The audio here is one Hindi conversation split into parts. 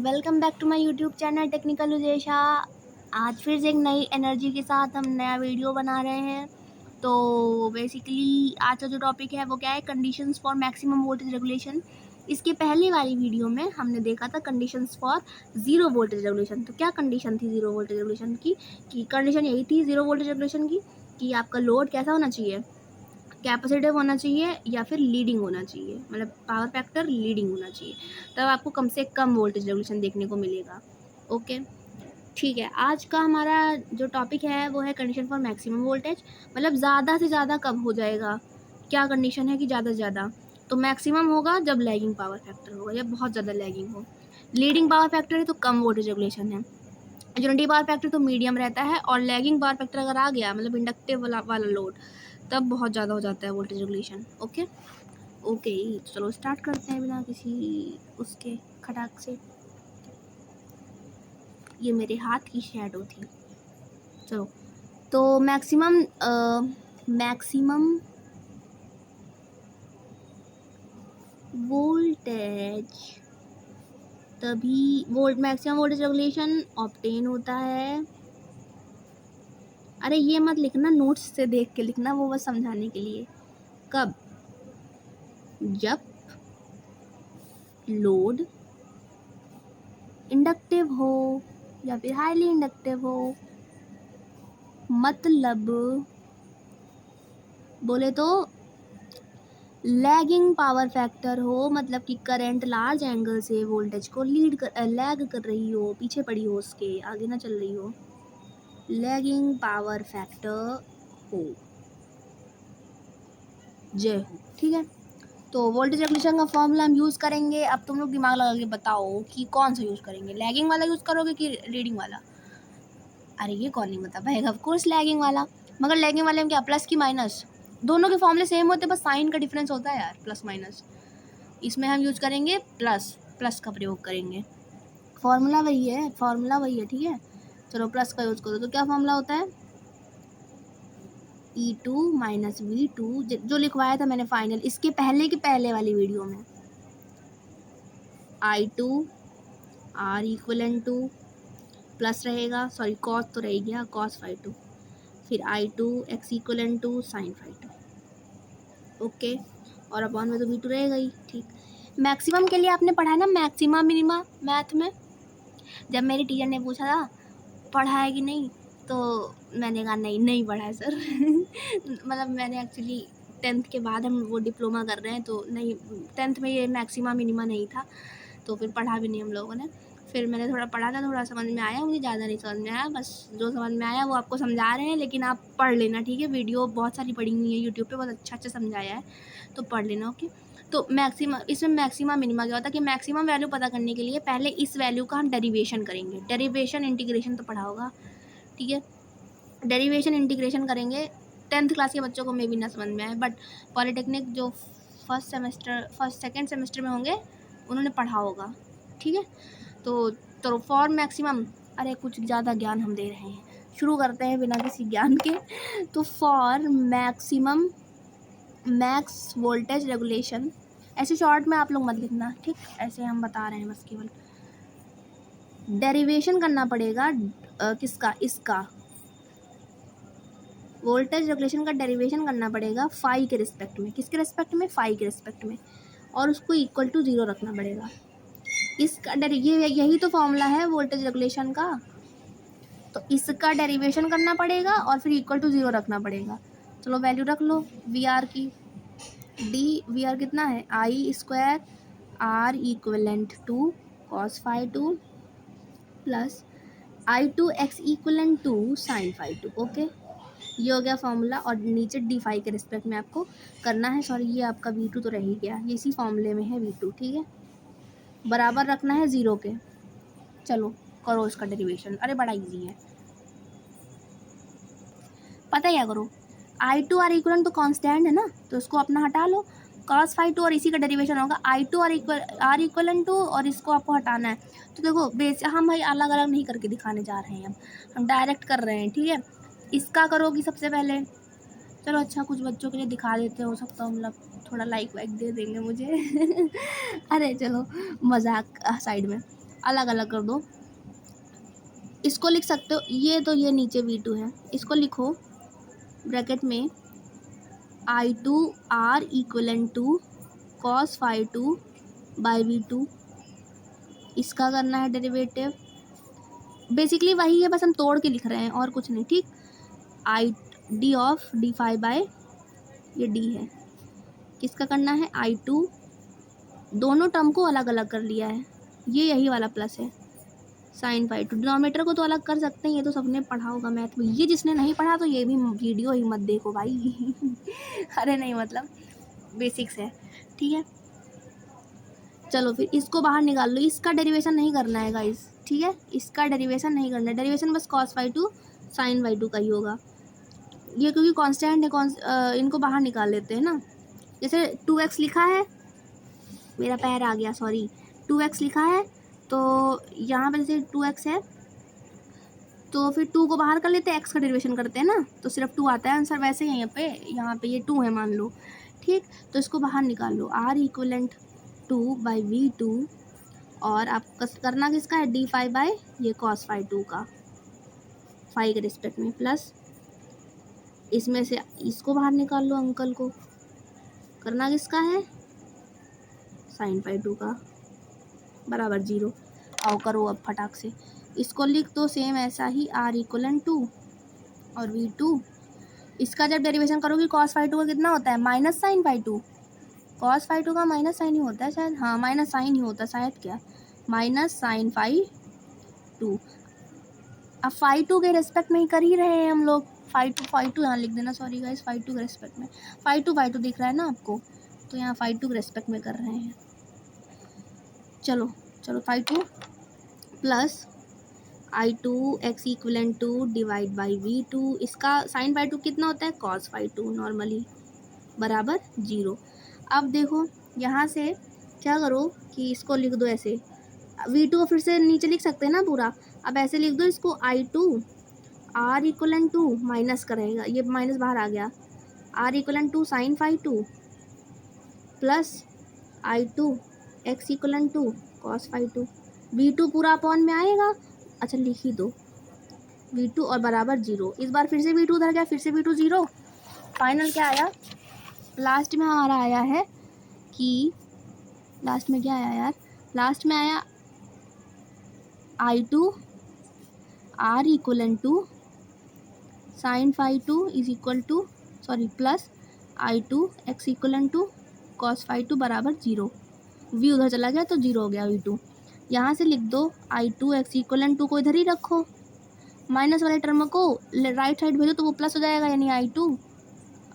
Welcome back to my YouTube channel technical उजेशा। आज फिर से एक नई एनर्जी के साथ हम नया वीडियो बना रहे हैं। तो बेसिकली आज का जो टॉपिक है वो क्या है, conditions for maximum voltage regulation. इसके पहले वाली वीडियो में हमने देखा था conditions for zero voltage regulation. तो क्या कंडीशन थी ज़ीरो वोल्टेज रेगुलेशन की? कि कंडीशन यही थी ज़ीरो वोल्टेज रेगुलेशन की कि आपका लोड कैसा होना चाहिए, कैपेसिटिव होना चाहिए या फिर लीडिंग होना चाहिए, मतलब पावर फैक्टर लीडिंग होना चाहिए, तब आपको कम से कम वोल्टेज रेगुलेशन देखने को मिलेगा। ओके, ठीक है। आज का हमारा जो टॉपिक है वो है कंडीशन फॉर मैक्सिमम वोल्टेज, मतलब ज़्यादा से ज़्यादा कब हो जाएगा। क्या कंडीशन है कि ज़्यादा से ज़्यादा? तो मैक्सिमम होगा जब लैगिंग पावर फैक्टर होगा या बहुत ज़्यादा लैगिंग हो। लीडिंग पावर फैक्टर है तो कम वोल्टेज रेगुलेशन है। यूनिटी पावर फैक्टर तो मीडियम रहता है, और लैगिंग पावर फैक्टर अगर आ गया मतलब इंडक्टिव वाला लोड, तब बहुत ज़्यादा हो जाता है वोल्टेज रेगुलेशन। ओके ओके, चलो स्टार्ट करते हैं बिना किसी उसके खटाक से। ये मेरे हाथ की शैडो थी। चलो, तो मैक्सिमम वोल्टेज तभी मैक्सिमम वोल्टेज रेगुलेशन ऑब्टेन होता है। अरे ये मत लिखना, नोट्स से देख के लिखना, वो बस समझाने के लिए। कब? जब लोड इंडक्टिव हो या फिर हाईली इंडक्टिव हो, मतलब बोले तो लैगिंग पावर फैक्टर हो, मतलब कि करंट लार्ज एंगल से वोल्टेज को लैग कर रही हो, पीछे पड़ी हो, उसके आगे ना चल रही हो, लैगिंग पावर फैक्टर हो, जय हो। ठीक है, तो वोल्टेज रेगुलेशन का फॉर्मूला हम यूज़ करेंगे। अब तुम लोग दिमाग लगा के बताओ कि कौन सा यूज़ करेंगे, लैगिंग वाला यूज़ करोगे कि रीडिंग वाला? अरे ये कौन नहीं बता पाएगा, ऑफ कोर्स लैगिंग वाला। मगर लैगिंग वाले में क्या, प्लस की माइनस, दोनों के फॉर्मूले सेम होते हैं, बस साइन का डिफरेंस होता है यार, प्लस माइनस। इसमें हम यूज़ करेंगे प्लस, प्लस का प्रयोग करेंगे। फॉर्मूला वही है, ठीक है। चलो प्लस का यूज़ करो तो क्या फॉर्मूला होता है, E2 माइनस V2, जो लिखवाया था मैंने फाइनल इसके पहले की पहले वाली वीडियो में। I2 R equivalent to plus रहेगा, सॉरी कॉस तो रह गया, कॉस फाई टू, फिर I2 X equivalent to sine phi two. Okay, और अपॉन में तो V2 रहेगा ही। ठीक, मैक्सिमम के लिए आपने पढ़ा है ना मैक्सिमा मिनिमा मैथ में? जब मेरी टीचर ने पूछा था पढ़ा है कि नहीं, तो मैंने कहा नहीं पढ़ा है सर। मतलब मैंने एक्चुअली 10th के बाद हम वो डिप्लोमा कर रहे हैं, तो नहीं, 10th में ये मैक्सिमा मिनिमा नहीं था, तो फिर पढ़ा भी नहीं हम लोगों ने। फिर मैंने थोड़ा पढ़ा था, थोड़ा समझ में आया, मुझे ज़्यादा नहीं समझ में आया, बस जो समझ में आया वो आपको समझा रहे हैं, लेकिन आप पढ़ लेना, ठीक है। वीडियो बहुत सारी पढ़ी हुई है यूट्यूब पे, बहुत अच्छा समझाया है, तो पढ़ लेना। ओके, तो इसमें मैक्सिमा मिनिमा क्या होता है कि मैक्सिमम वैल्यू पता करने के लिए पहले इस वैल्यू का हम डेरिवेशन करेंगे। डेरिवेशन इंटीग्रेशन तो पढ़ा होगा, ठीक है। डेरिवेशन इंटीग्रेशन करेंगे, 10th क्लास के बच्चों को मे भी ना समझ में आए, बट पॉलीटेक्निक जो फर्स्ट सेकेंड सेमेस्टर में होंगे उन्होंने पढ़ा होगा, ठीक है। तो फॉर मैक्सिमम, अरे कुछ ज़्यादा ज्ञान हम दे रहे हैं, शुरू करते हैं बिना किसी ज्ञान के। तो for maximum max voltage regulation, ऐसे शॉर्ट में आप लोग मत लिखना, ठीक, ऐसे हम बता रहे हैं बस केवल। डेरिवेशन करना पड़ेगा किसका, इसका वोल्टेज रेगुलेशन का डेरिवेशन करना पड़ेगा फाई के रिस्पेक्ट में। किसके रिस्पेक्ट में? फाई के रिस्पेक्ट में, और उसको इक्वल टू 0 रखना पड़ेगा। इसका यही तो फॉर्मूला है वोल्टेज रेगुलेशन का। तो इसका डेरिवेशन करना पड़ेगा और फिर इक्वल टू 0 रखना पड़ेगा। चलो वैल्यू रख लो वी आर की। वी आर कितना है, I square R equivalent to cos phi two plus I2 X equivalent to sine phi two. Okay, ये हो गया फॉर्मूला, और नीचे डी फाई के रिस्पेक्ट में आपको करना है। सॉरी, ये आपका V2 तो रह ही गया, ये इसी फॉर्मूले में है V2, ठीक है। बराबर रखना है 0 के। चलो करो इसका डेरिवेशन, अरे बड़ा इजी है, पता है क्या करो, I2 R इक्वलेंट तो कांस्टेंट है ना, तो उसको अपना हटा लो, cos फाई टू, और इसी का डेरिवेशन होगा I2 R इक्वलेंट टू, और इसको आपको हटाना है। तो देखो बेस हम भाई अलग अलग नहीं करके दिखाने जा रहे हैं, हम डायरेक्ट कर रहे हैं, ठीक है। इसका करोगी सबसे पहले, चलो अच्छा कुछ बच्चों के लिए दिखा देते, हो सकता है मतलब थोड़ा लाइक वाइक दे देंगे मुझे। अरे चलो मजाक साइड में। अलग अलग कर दो। इसको लिख सकते हो, ये तो ये नीचे V2 है, इसको लिखो ब्रैकेट में I2R equivalent to cos phi 2 by V2। इसका करना है डेरिवेटिव, बेसिकली वही है, बस हम तोड़ के लिख रहे हैं और कुछ नहीं, ठीक। I D of D phi by, ये डी है, किसका करना है I2, दोनों टर्म को अलग अलग कर लिया है, ये यही वाला प्लस है साइन फाई 2। डिनोमिनेटर को तो अलग कर सकते हैं, ये तो सबने पढ़ा होगा मैथ में, ये जिसने नहीं पढ़ा तो ये भी वीडियो ही मत देखो भाई अरे नहीं, मतलब बेसिक्स है, ठीक है। चलो फिर इसको बाहर निकाल लो, इसका डेरिवेशन नहीं करना है गाइस, ठीक है, इसका डेरिवेशन नहीं करना है, डेरिवेशन बस cos फाई 2 साइन फाई 2 का ही होगा। ये क्योंकि कांस्टेंट है, इनको बाहर निकाल लेते हैं ना। जैसे 2x लिखा है, मेरा पैर आ गया, सॉरी, 2x लिखा है, तो यहाँ पे जैसे 2x है, तो फिर 2 को बाहर कर लेते हैं, x का डेरिवेशन करते हैं ना, तो सिर्फ 2 आता है आंसर। वैसे ही यहाँ पे ये 2 है मान लो, ठीक। तो इसको बाहर निकाल लो, r इक्वलेंट 2 बाई V2, और आप करना किसका है डी फाई बाय ये cos फाई 2 का, फाई के रिस्पेक्ट में, प्लस इसमें से इसको बाहर निकाल लो, अंकल को करना किसका है साइन फाई 2 का, बराबर 0। आओ करो अब फटाक से, इसको लिख दो सेम ऐसा ही, r इक्वलेंट 2 और V2। इसका जब डेरिवेशन करोगे cos फाई 2 का कितना होता है minus sine phi 2, cos phi 2 का माइनस साइन ही होता है शायद, हाँ माइनस साइन ही होता है शायद, क्या माइनस साइन फाई 2। अब फाई 2 के रेस्पेक्ट में ही कर ही रहे हैं हम लोग, फाई टू यहाँ लिख देना, सॉरी गाइस, फाई 2 के रेस्पेक्ट में, फाई टू दिख रहा है ना आपको, तो यहाँ फाई 2 के रेस्पेक्ट में कर रहे हैं। चलो phi 2 plus I2 x equivalent to divide by V2, इसका साइन फाई 2 कितना होता है cos फाई 2 नॉर्मली, बराबर 0। अब देखो यहाँ से क्या करो कि इसको लिख दो ऐसे, V2 को फिर से नीचे लिख सकते हैं ना पूरा, अब ऐसे लिख दो इसको I2 R equivalent to, minus करेगा, ये माइनस बाहर आ गया, R equivalent to sine phi 2 plus I2 x equivalent to cos phi 2, V2 पूरा अपॉन में आएगा, अच्छा लिख ही दो V2 और बराबर 0। इस बार फिर से V2 उधर गया, फिर से V2 0, फाइनल क्या आया, लास्ट में हमारा आया है कि, लास्ट में क्या आया यार, लास्ट में आया I2 R equivalent to sine phi 2 is equal to, sorry, plus I2 x equivalent to cos phi 2 बराबर 0, V उधर चला गया तो 0 हो गया V2। यहाँ से लिख दो I2 x इक्वलेंट टू को इधर ही रखो, माइनस वाले टर्म को राइट साइड भेजो तो वो प्लस हो जाएगा, यानी I2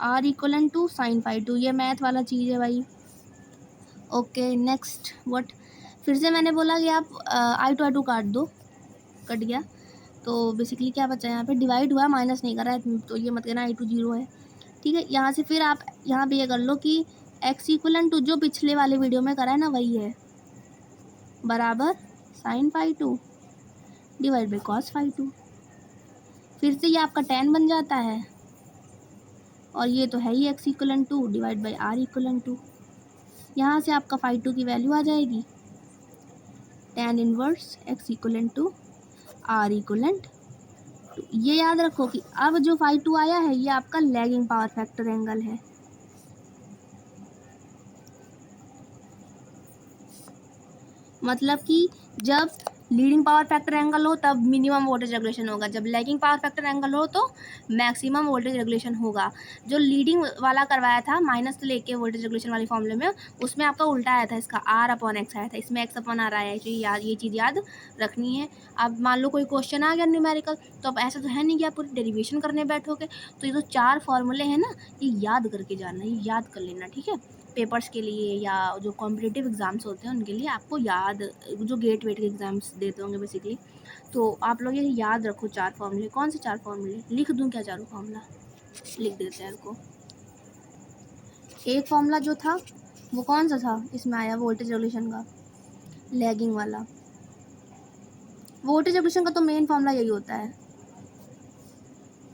R equivalent to sine phi 2, ये मैथ वाला चीज़ है भाई। ओके नेक्स्ट व्हाट, फिर से मैंने बोला कि आप I2 काट दो, कट गया, तो बेसिकली क्या बचा है यहाँ पे, डिवाइड हुआ, माइनस नहीं करा है, तो ये मत कहना I2 0 है, ठीक है। यहाँ से फिर आप यहाँ पे ये कर लो कि x इक्वलेंट टू जो पिछले वाले वीडियो में करा है ना वही है, बराबर sine phi 2 divide by cos phi 2, फिर से ये आपका tan बन जाता है, और ये तो है ही x equivalent to divide by r equivalent to. यहाँ से आपका फाई 2 की वैल्यू आ जाएगी tan inverse x equivalent to r equivalent to. ये याद रखो कि अब जो फाई 2 आया है ये आपका लैगिंग पावर फैक्टर एंगल है, मतलब कि जब लीडिंग पावर फैक्टर एंगल हो तब मिनिमम वोल्टेज रेगुलेशन होगा, जब लैगिंग पावर फैक्टर एंगल हो तो मैक्सिमम वोल्टेज रेगुलेशन होगा। जो लीडिंग वाला करवाया था माइनस से लेके वोल्टेज रेगुलेशन वाले फॉर्मूले में, उसमें आपका उल्टा आया था, इसका R अपॉन एक्स आया था, इसमें x अपॉन R आया है, ये चीज़ याद रखनी है। अब मान लो कोई क्वेश्चन आ गया न्यूमेरिकल, तो अब ऐसा तो है नहीं कि आप पूरी डेरिवेशन करने बैठोगे, तो ये जो 4 फॉर्मूले हैं ना, ये याद करके जाना, ये याद कर लेना, ठीक है। पेपर्स के लिए या जो कॉम्पिटिटिव एग्ज़ाम्स होते हैं उनके लिए आपको याद, जो गेट वेट के एग्ज़ाम्स देते होंगे बेसिकली, तो आप लोग ये याद रखो 4 फॉर्मूले। कौन से 4 फॉर्मूले लिख दूं क्या, चारों फॉर्मूला लिख देते हैं आपको। एक फॉर्मूला जो था वो कौन सा था, इसमें आया वोल्टेज रेगुलेशन का, लैगिंग वाला। वोल्टेज रेगुलेशन का तो मेन फॉर्मूला यही होता है,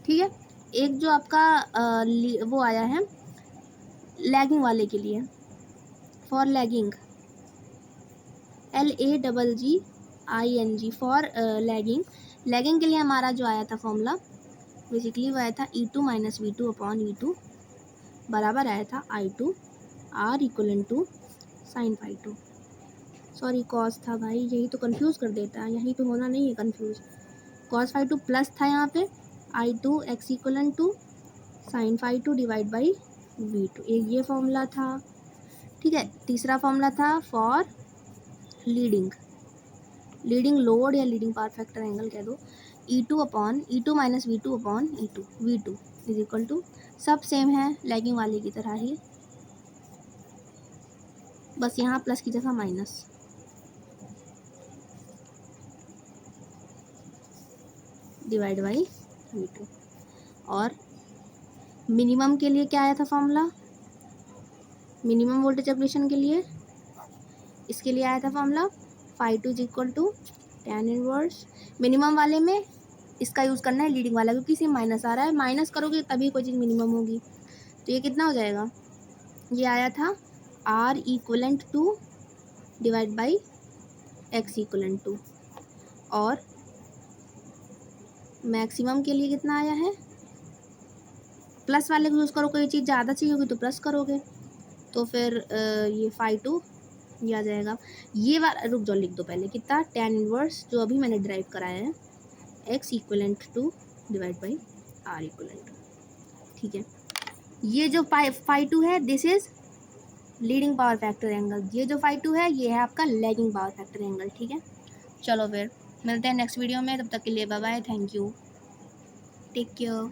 ठीक है। एक जो आपका वो आया है लैगिंग वाले के लिए, for lagging LAGGING ING for lagging. Lagging के लिए हमारा जो आया था फॉर्मूला बेसिकली वो आया था E2 minus V2 upon E2 बराबर आया था I2 R equivalent to sine phi two. Sorry cos था भाई, यही तो कंफ्यूज कर देता है, यही तो होना नहीं है confuse. Cos phi two plus था यहाँ पे I2 X equivalent to sine phi two divide by V2, एक ये फॉर्मूला था। ठीक है, तीसरा फॉर्मूला था फॉर लीडिंग लोड या लीडिंग पावर फैक्टर एंगल कह दो, E2 minus V2 upon E2 V2 is equal to, सब सेम है लैगिंग वाले की तरह ही, बस यहाँ प्लस की जगह माइनस। Divide by V2। और मिनिमम के लिए क्या आया था फॉर्मूला, मिनिमम वोल्टेज रेगुलेशन के लिए, इसके लिए आया था formula phi two is equal to tan inverse. Minimum वाले में इसका यूज़ करना है लीडिंग वाला, क्योंकि इसे माइनस आ रहा है, माइनस करोगे तभी कोई चीज़ मिनिमम होगी। तो ये कितना हो जाएगा, ये आया था R equivalent to divide by X equivalent to. और मैक्सिमम के लिए कितना आया है, प्लस वाले को यूज़ करो, कोई चीज़ ज़्यादा चाहिए होगी तो प्लस करोगे, तो फिर ये फाई टू ये आ जाएगा। ये वाला रुक जाओ, लिख दो पहले कितना, tan इनवर्स जो अभी मैंने ड्राइव कराया है X equivalent to divide by R equivalent to. ठीक है, ये जो फाई टू है this is leading power factor angle, ये जो फाई टू है ये है आपका लैगिंग पावर फैक्टर एंगल। ठीक है, चलो फिर मिलते हैं नेक्स्ट वीडियो में, तब तक के लिए bye bye, thank you, take care.